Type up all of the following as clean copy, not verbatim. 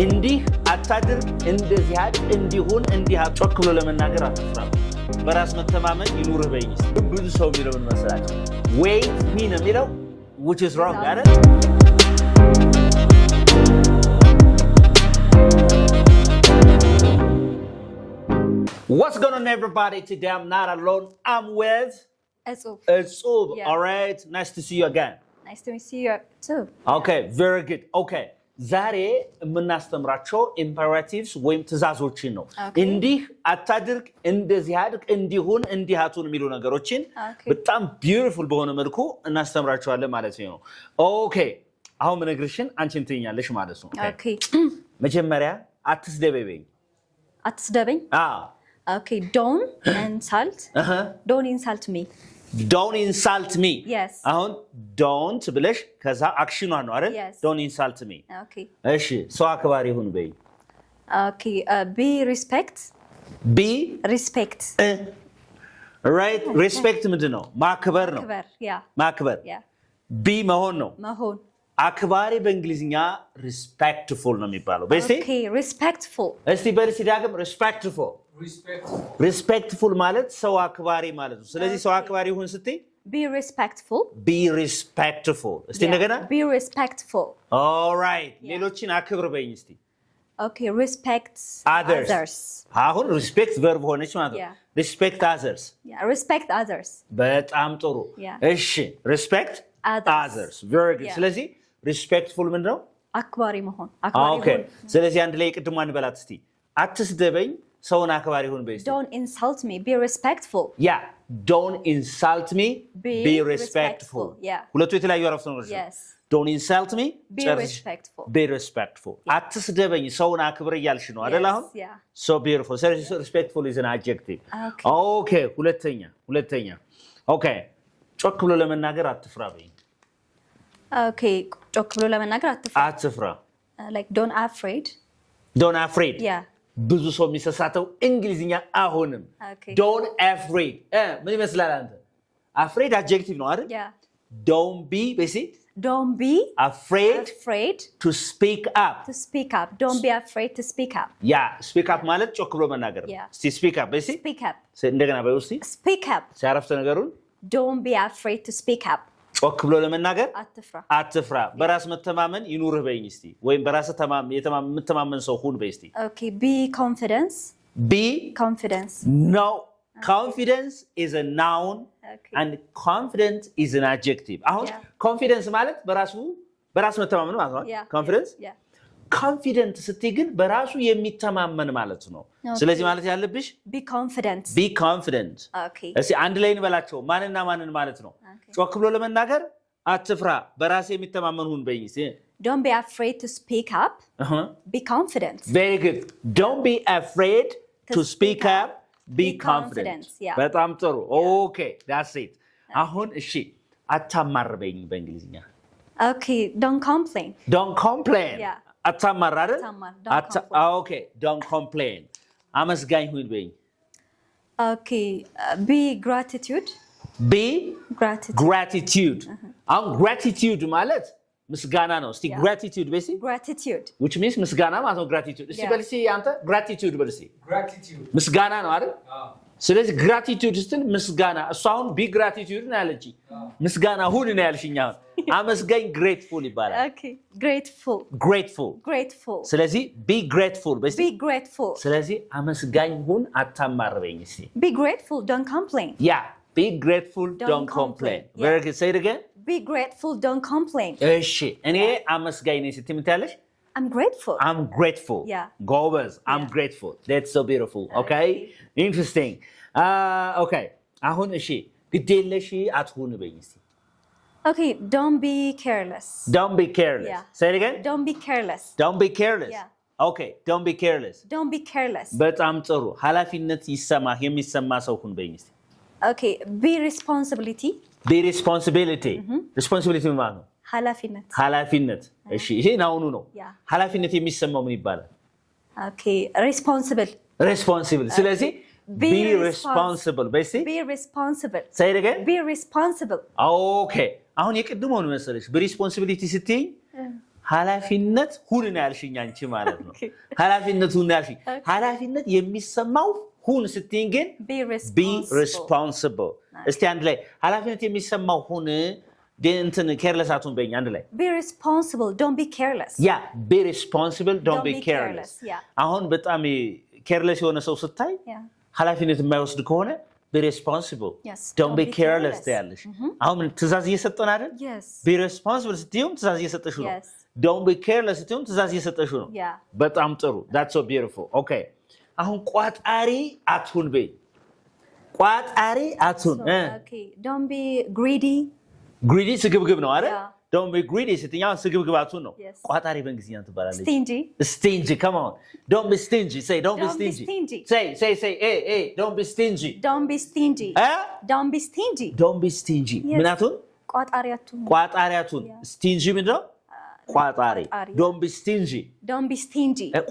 እንዲህ አታድርግ እንደዚህ አድርግ እንዲሁን እንዲህ ጮክ ብሎ ለመናገር አትፍራ በራስ መተማመን ይኑርህ በይኝ ብዙ ሰው የሚለው ምን መሰላችሁ wait me ነው የሚለው which is wrong አይደል What's going on everybody today I'm not alone I'm with Etzub yeah. All right nice to see you again Nice to see you too Okay very good okay ዛሬ የምናስተምራቸው imperatives ወይም ትእዛዞችን ነው እንዲህ አታድርግ እንደዚህ አድርግ እንዲሁን እንዲሃቱን የሚሉ ነገሮችን በጣም beautiful በሆነ መልኩ እናስተምራቸዋለን ማለት ነው ኦኬ አሁን ምንግርሽን አንቺን ትይኛለሽ ማለት ነው ኦኬ መጀመሪያ አትስደበኝ Okay don't insult me Don't insult me. Yes. አሁን don't ብለሽ ከዛ አክሽኗ ነው አይደል? Don't insult me. Okay. እሺ ሰው አክባሪ ሁን በይ። Okay be respect. Right respect ምንድነው? ማክበር ነው። ማክበር. Be መሆን ነው። አክባሪ በእንግሊዝኛ respectful ነው የሚባለው። በእስቲ Okay respectful. እስቲ በልሲ ዳግም respectful ማለት ሰው አክባሪ ማለት ነው ስለዚህ ሰው አክባሪ ሁን ስትይ be respectful እስቲ እንደገና be respectful all right ሌሎችን አክብር በይኝ እስቲ Okay respect others አሁን respect verb ሆነች ማለት ነው respect others respect others በጣም ጥሩ እሺ respect others very good ስለዚህ respectful ምንድነው አክባሪ መሆን Okay ስለዚህ አንድ ላይ ቅድሟን በላት እስቲ አትስደበኝ ሰውን አክባሪ ሁን በይስ Don't insult me be respectful Yeah don't insult me be respectful Yeah ሁለቱ የተለያዩ አረፍተ ነገሮች Yes Don't insult me be respectful አትስደበኝ ሰውን አክብር እያልሽ ነው አይደል አሁን So beautiful so respectful is an adjective Okay ሁለተኛ Okay ጮክ ብሎ ለመናገር አትፍራ በይ Okay ጮክ ብሎ ለመናገር አትፍራ Like don't afraid Yeah ብዙ ሰው የሚሰሳተው እንግሊዝኛ አሁንም don't afraid ምን ይመስላል አንተ afraid adjective ነው አይደል don't be afraid to speak up don't be afraid to speak up speak up ማለት ጮክ ብሎ መናገር እስቲ speak up በሲ እንደገና በይ እስቲ speak up ሲያረፍተ ነገሩን don't be afraid to speak up ጮክ ብሎ ለመናገር አትፍራ በራስ መተማመን ይኑርህ በይኝ እስቲ ወይም በራስ የምትተማመን ሰው ሁን በይ እስቲ Okay be confidence No confidence is a noun and confidence is an adjective አሁን confidence ማለት በራስ መተማመን ማለት ነው confidence confident ስትይ ግን በራሱ የሚተማመን ማለት ነው ስለዚህ ማለት ያለብሽ be confident Okay እሺ አንድ ላይ እንበላቸው ማንና ማንን ማለት ነው ጮክ ብሎ ለመናገር አትፍራ በራስ የሚተማመን ሁን በይኝ Don't be afraid to speak up be confident Very good Don't be afraid to speak up be confident በጣም ጥሩ Okay that's it አሁን እሺ አታማር በይኝ በእንግሊዝኛ Okay don't complain አታማር አይደል Okay don't complain አመስጋኝ ሁን በይኝ Okay be gratitude አሁን gratitude ማለት ምስጋና ነው እስቲ gratitude በሲ which means ምስጋና ማለት ነው gratitude እስቲ በልሲ አንተ gratitude በልሲ ምስጋና ነው አይደል ስለዚህ gratitude ስትል ምስጋና እሱ አሁን be gratitude ነው ያለች ምስጋና ሁን ነው ያልሽኛ አመስጋኝ grateful ይባላል Okay grateful ስለዚህ be grateful በሲ ስለዚህ አመስጋኝ ሁን አታማር በይኝ እስቲ be grateful don't complain Be grateful, don't complain. Very good. Say it again. Be grateful, don't complain. እሺ እኔ አመስጋኝ ነኝ ስትይ ምን ትያለሽ I'm grateful. Goes. I'm grateful. That's so beautiful. Okay? Interesting. Okay. አሁን እሺ ግዴለሽ አትሁን በይኝ እስቲ Okay, don't be careless. Say it again. Don't be careless. Okay, don't be careless. በጣም ጥሩ ኃላፊነት የሚሰማ ሰው ሁን በይኝ እስቲ Okay be responsibility ማለት ነው ኃላፊነት እሺ ይሄ ናውኑ ነው ኃላፊነት የሚሰማው ምን ይባላል Okay responsible ስለዚህ be responsible Say it again be responsible Okay አሁን የቅድሞውን መሰለሽ be responsibility ስትይ ኃላፊነት ሁን ነው ያልሽኝ አንቺ ማለት ነው ኃላፊነት ሁን ያልሽኝ ኃላፊነት የሚሰማው ሁን ስትይኝ ግን be responsible እስቲ አንድ ላይ ኃላፊነት የሚሰማው ሁን እንትን careless አቱን በእኛ አንድ ላይ be responsible don't be careless yeah be responsible don't be careless አሁን በጣም careless የሆነ ሰው ስታይ ኃላፊነት የማይወስድ ከሆነ be responsible don't be careless ያለሽ አሁን ትእዛዝ እየሰጠን አይደል be responsible ስትይም ትእዛዝ እየሰጠሽ ነው don't be careless ስትይም ትእዛዝ እየሰጠሽ ነው በጣም ጥሩ that's so beautiful okay አሁን ቋጣሪ አትሁን በይ ቋጣሪ አትሁን okay don't be greedy ስግብግብ ነው አይደል don't be greedy ስትኛው ስግብግብ አትሁን ነው ቋጣሪ በእንግሊዝኛ ትባላለች stingy come on don't be stingy say don't be stingy say hey don't be stingy don't be stingy ምናቱን ቋጣሪ አትሁን stingy ምንድነው ቋጣሪ don't be stingy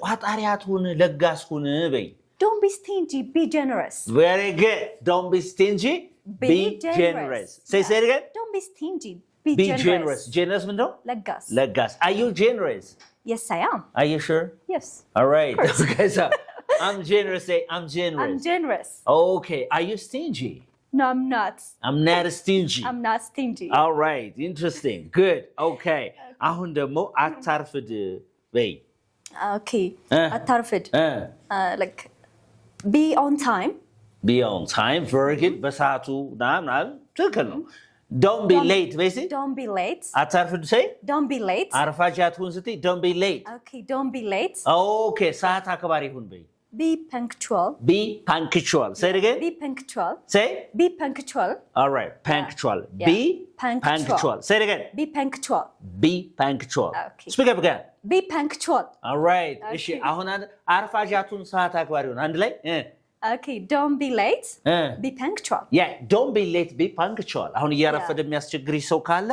ቋጣሪ አትሁን ለጋስ ሁን በይ don't be stingy be generous very good don't be stingy be generous say it again don't be stingy be generous ምንድነው ለጋስ are you generous yes I am are you sure yes all right okay so I'm generous okay are you stingy no I'm not stingy all right interesting good okay አሁን ደግሞ አታርፍድ በይ okay አታርፍድ like be on time very good በሰዓቱ ምናምን ትክክል ነው don't be late basically don't be late አታርፍድ say don't be late አርፋጅ አትሁን ስትይ don't be late okay don't be late okay ሰዓት አክባሪ ሁን በይ be punctual say it again say be punctual all right punctual be punctual say it again be punctual okay speak up again be punctual all right እሺ አሁን አርፋጅ አትሁን ሰዓት አክባሪ ሁን አንድ ላይ okay don't be late be punctual yeah don't be late be punctual አሁን እያረፈደ የሚያስቸግርሽ ሰው ካለ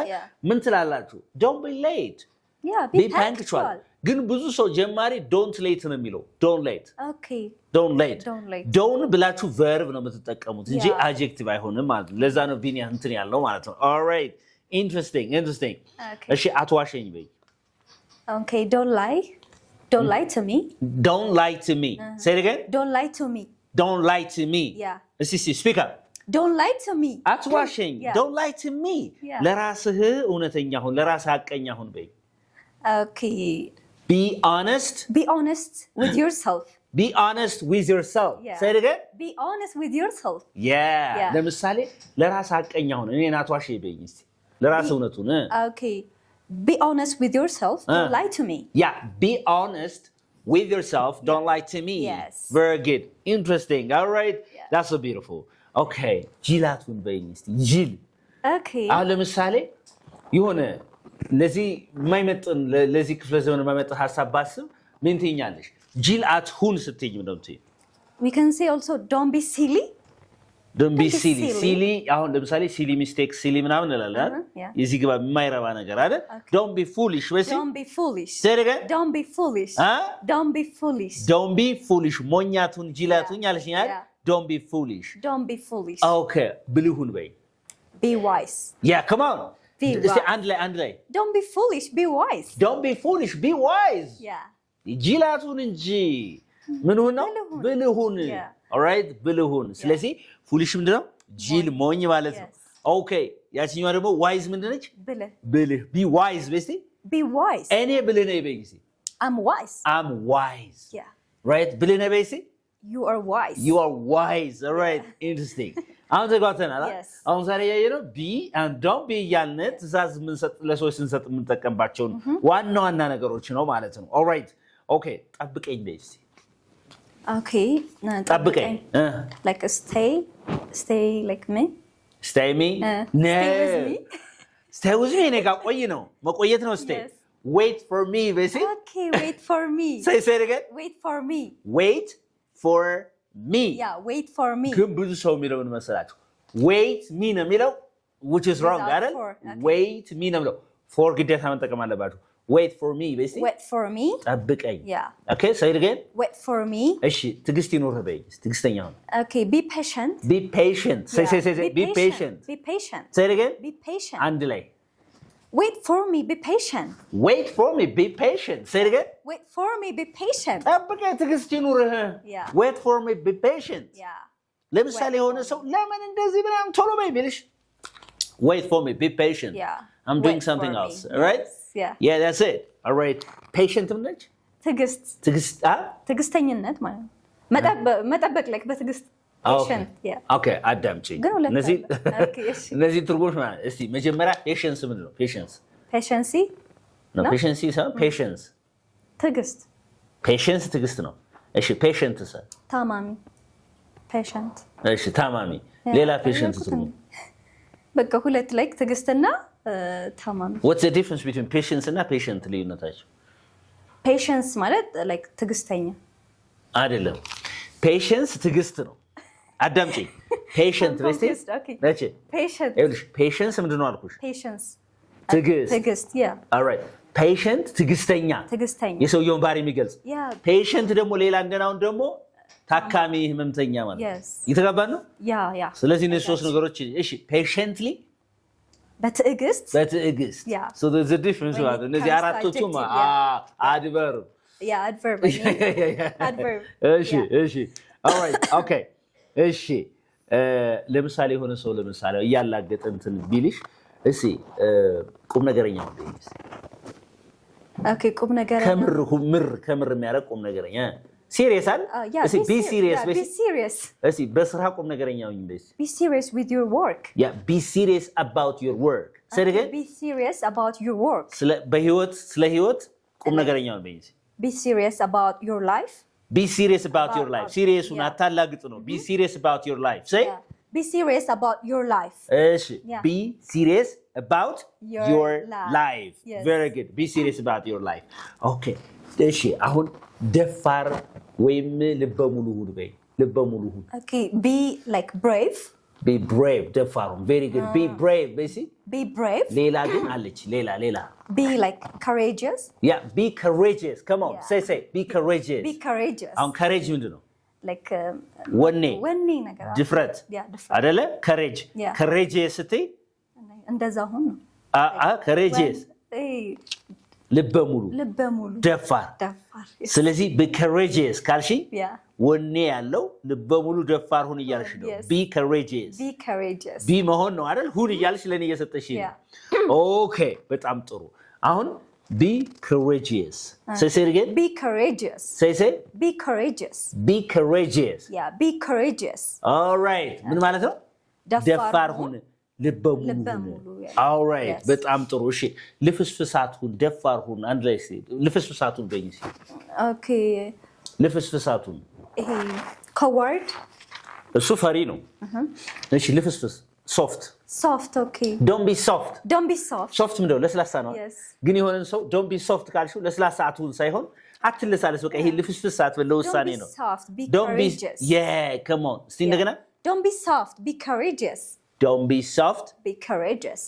ምን ትላላችሁ don't be late be punctual ግን ብዙ ሰው ጀማሪ don't late ነው የሚለው don't late okay don't don't ብላችሁ verb ነው የምትጠቀሙት እንጂ adjective አይሆንም ማለት ነው ለዛ ነው ቢኒያ እንትን ያለው ማለት ነው all right interesting እሺ አትዋሸኝ በይ okay don't lie to me say it again don't lie to me እስቲ speak up don't lie to me አትዋሸኝ don't lie to me ለራስህ እውነተኛ ሁን ለራስህ ሐቀኛ ሁን በይ okay be honest with yourself say it again be honest with yourself ለምሳሌ ለራስህ ሐቀኛ ሁን እኔ አትዋሸኝ በይ እስቲ ለራስህ እውነቱን okay be honest with yourself don't lie to me be honest with yourself don't lie to me very good interesting all right that's so beautiful okay ጅላቱን በይ እስቲ ጅል okay አሁን ለምሳሌ የሆነ ለዚህ የማይመጥን ለዚህ ክፍለ ዘመን የማይመጥን ሐሳብ ባስብ ምን ትይኛለሽ ጅል አትሁን ስትይ ምንድነው የምትይው we can say also don't be silly አሁን ለምሳሌ silly mistake silly ምናምን እንላለን የዚህ ግባ የማይረባ ነገር አይደል don't be foolish say it again don't be foolish ሞኛቱን ጅላቱን ያልሽኝ አይደል don't be foolish okay ብልሁን በይ be wise come on እስቲ አንድ ላይ don't be foolish be wise ጅላቱን እንጂ ምን ሆነ ብልሁን all right ብልሁን ስለዚህ ፉሊሽ ምንድነው ጅል ሞኝ ማለት ነው okay ያቺኛው ደግሞ ዋይዝ ምንድነች ብልህ be wise እኔ ብልህ ነኝ በይ እስቲ I'm wise right ብልህ ነኝ በይ እስቲ you are wise all right interesting አሁን ተጓተናል አሁን ዛሬ ያየነው be and don't be ያልነት ትእዛዝ ምንሰጥ ለሰዎች ስንሰጥ የምንጠቀምባቸው ዋና ነገሮች ነው ማለት ነው all right okay ጠብቀኝ በይ እስቲ okay ጠብቀኝ like stay like me stay with me እኔ ጋር ቆይ ነው መቆየት ነው stay wait for me በይ እስቲ okay wait for me say it again wait for me wait for me ግን ብዙ ሰው የሚለው ምን መሰላችሁ wait me ነው የሚለው which is wrong አይደል wait me ነው የሚለው for ግዴታ መጠቀም አለባችሁ wait for me basically wait for me ጠብቀኝ okay say it again wait for me እሺ ትግስት ይኖርህ በይ ትግስተኛ ሁን okay be patient say be patient be patient say it again be patient አንድ ላይ Wait for me, be patient. Wait for me, be patient. Say it again. Wait for me, be patient. ጠብቀኝ ትዕግስት ይኑርህ። Yeah. Wait for me, be patient. Yeah. ለምሳሌ የሆነ ሰው ለምን እንደዚህ ምናምን ቶሎ በይ ቢልሽ wait for me, be patient. Yeah. I'm doing Wait something for else. me. All right? Yes. Yeah. Yeah, that's it. All right. Patient ምን ነች? ትዕግስት ትዕግስተኝነት ማለት ነው። መጠበቅ like በትዕግስት patient. Yeah. Okay, አዳምጪኝ። ግን ሁለት እነዚህ Okay, እሺ። እነዚህ ትርጉሞች ማለት እስቲ መጀመሪያ patience ምንድን ነው? Patience. Patience No, No? patience ሳይሆን patience. ትዕግስት Patience ትዕግስት ነው። እሺ patient ሰ ታማሚ patient እሺ ታማሚ ሌላ patient ትርጉም በቃ ሁለት like ትዕግስትና ታማሚ What's the difference between patience እና patient ልዩነታቸው? patience ማለት like ትዕግስተኛ አይደለም። patience ትዕግስት ነው። አዳምጪ። patient ወይስ Okay. ነች? patient ይኸውልሽ patience ምንድን ነው አልኩሽ? patience ትዕግስት yeah all right patient ትዕግስተኛ ትዕግስተኛ የሰውየውን ባህሪ የሚገልጽ yeah patient ደግሞ ሌላ እንደናውን ደግሞ ታካሚ ህመምተኛ ማለት Yes. እየተጋባን ነው። yeah ስለዚህ እነዚህ ሶስት ነገሮች እሺ patiently በትዕግስት Yeah. so there's a difference ማለት ነው። እነዚህ አራቶቹም adverb yeah adverb adverb እሺ እሺ all right okay እሺ ለምሳሌ የሆነ ሰው ለምሳሌ እያላገጠ እንትን ቢልሽ እሺ ቁም ነገረኛ ነው ቢልሽ okay ቁም ነገረኛ ከምር የሚያደርግ ቁም ነገረኛ serious አይደል? እሺ be serious be serious እሺ በስራ ቁም ነገረኛ ነኝ ቢልሽ be serious with your work yeah be serious about your work say it again be serious about your work ስለ ህይወት ቁም ነገረኛ ነው ቢልሽ be serious about your life be serious about your life serious ሁን አታላግጥ ነው be serious about your life say yeah. be serious about your life እሺ Yeah. be serious about your life Yes. very good be serious about your life okay እሺ አሁን ደፋር ወይም ልበ ሙሉ ሁን በይ ልበ ሙሉ ሁን okay be like brave be brave ደፋር ሁን very good be brave basically be brave ሌላ ግን አለች ሌላ be like courageous yeah be courageous come on Yeah. say be courageous be courageous አሁን courage ምንድን ነው like ወኔ ነገር ድፍረት yeah ድፍረት አይደለ courage Yeah. courageous ስትይ እንደዛ ሁን ነው courageous ልበ ሙሉ ደፋር ስለዚህ be courageous ካልሽ yeah ወኔ ያለው ልበ ሙሉ ደፋር ሁን እያልሽ ነው Yes. be courageous be መሆን ነው አይደል ሁን እያልሽ ለኔ እየሰጠሽ ነው ኦኬ በጣም ጥሩ አሁን be courageous say it again be courageous say be courageous be courageous yeah be courageous all right ምን ማለት ነው ደፋር ሁን ልበ ሙሉ all right Yes. በጣም ጥሩ እሺ ልፍስፍሳት ሁን ደፋር ሁን አንድ ላይ ልፍስፍሳት ሁን በይኝ okay ልፍስፍሳት ሁን ይሄ coward እሱ ፈሪ ነው እሺ ልፍስፍስ soft okay don't be soft soft ምንድነው ለስላሳ ነው Yes. ግን የሆነን ሰው don't be soft ካልሽው ለስላሳ አትሁን ሳይሆን አትለሳለስ በቃ ይሄ ልፍስፍሳት ለውሳኔ ነው don't be courageous yeah come on እስቲ እንደገና don't be soft be courageous don't be soft be courageous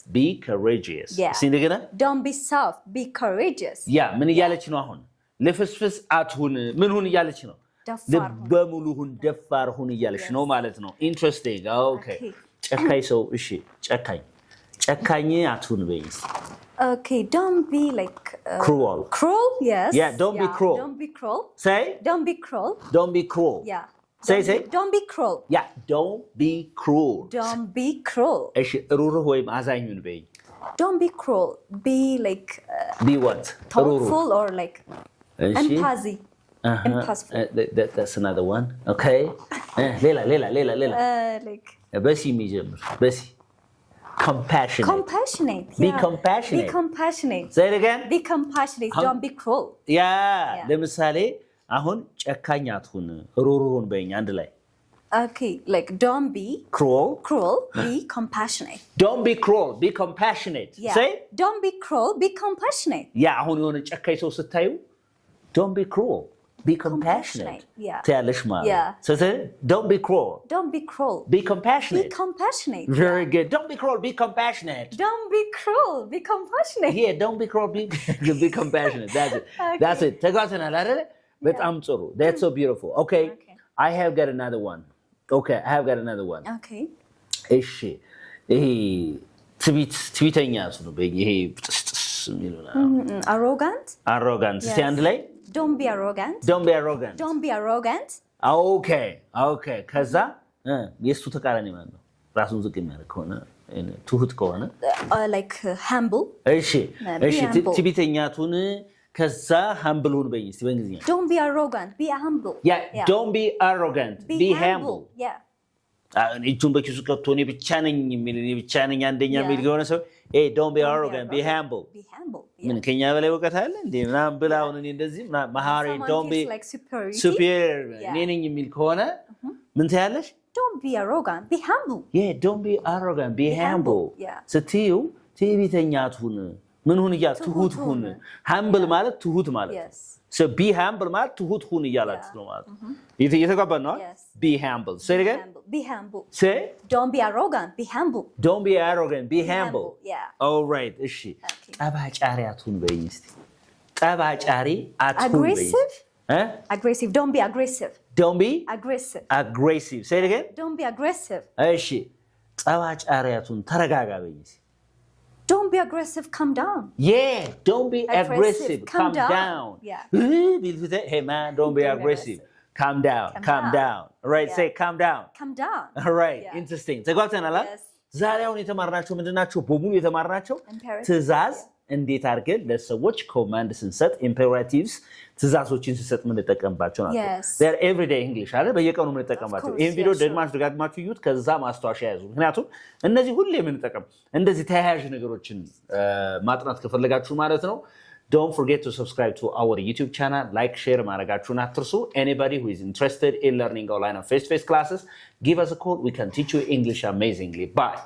Yeah. እስቲ እንደገና don't be soft be courageous ያ ምን እያለች ነው አሁን ልፍስፍስ አትሁን ምን ሁን እያለች ነው ልበ ሙሉ ሁን ደፋር ሁን እያለች ነው ማለት ነው ኢንትረስቲንግ ኦኬ ጨካኝ ሰው እሺ ጨካኝ አትሁን በይስ okay don't be like cruel yes yeah don't be cruel say don't be cruel yeah say don't be cruel yeah don't be cruel እሺ ሩሩህ ወይም አዛኝ ሁን በይ don't be cruel be like be what thoughtful or like empathy that's another one okay ሌላ like በሲ የሚጀምር በሲ compassionate be compassionate say it again be compassionate don't be cruel yeah ለምሳሌ አሁን ጨካኝ አትሁን ሩሩሁን በእኛ አንድ ላይ okay like don't be cruel be compassionate don't be cruel be compassionate yeah. say don't be cruel be compassionate ያ አሁን የሆነ ጨካኝ ሰው ስታዩ don't be cruel be compassionate yeah ትያለሽ ማለት so don't be cruel be compassionate very good don't be cruel be compassionate yeah don't be cruel be compassionate that's it ተጋተናል አይደል በጣም ጥሩ that's so beautiful okay I have got another one okay okay እሺ ይሄ ትዕቢተኛ ነው ይሄ ጥስጥስ የሚለው arrogant እስቲ አንድ ላይ don't be arrogant ኦኬ ከዛ የሱ ተቃራኒ ማለት ነው ራሱን ዝቅ የሚያደርግ ከሆነ ትሁት ከሆነ like humble እሺ ትዕቢተኛቱን ከዛ humble ሁን በይኝ እስቲ በእንግሊዝኛ don't be arrogant be humble don't be arrogant be humble እጁን በኪሱ ከቶ እኔ ብቻ ነኝ የሚል እኔ ብቻ ነኝ አንደኛ የሚል ከሆነ ሰው don't be arrogant be humble ምን ከኛ በላይ እውቀት አለ እንዴ ምናምን ብላ አሁን እኔ እንደዚህ መሃሪ don't be superior እኔ ነኝ የሚል ከሆነ ምን ትያለሽ don't be arrogant be humble don't be arrogant be humble ስትዩ ትዕቢተኛቱን ምን ሁን እያ ትሁት ሁን humble ማለት ትሁት ማለት so be humble ማለት ትሁት ሁን እያላችሁ ነው ማለት እየተቀበል ነው be humble say it again be humble say don't be arrogant be humble don't be arrogant be humble all right እሺ ጠባጫሪ አትሁን በይኝ እስቲ ጠባጫሪ አትሁን በይኝ aggressive don't be aggressive aggressive say it again don't be aggressive እሺ ጠባጫሪ አትሁን ተረጋጋ በይኝ don't be aggressive calm down don't be aggressive calm down hey man don't be aggressive calm down right say calm down all right interesting ተጓተናል ዛሬ አሁን የተማርናቸው ምንድናቸው በሙሉ የተማርናቸው ትዕዛዝ እንዴት አድርገን ለሰዎች ኮማንድ ስንሰጥ ኢምፔራቲቭስ ትዕዛዞችን ስንሰጥ የምንጠቀምባቸው ናቸው they are everyday english አይደል በየቀኑ የምንጠቀምባቸው ይሄን ቪዲዮ ደጋግማችሁ ይዩት ከዛ ማስታወሻ ያዙ ምክንያቱም እነዚህ ሁሌ የምንጠቀም እንደዚህ ተያያዥ ነገሮችን ማጥናት ከፈለጋችሁ ማለት ነው don't forget to subscribe to our YouTube channel like share ማድረጋችሁን አትርሱ anybody who is interested in learning online and face-to-face classes give us a call we can teach you English amazingly bye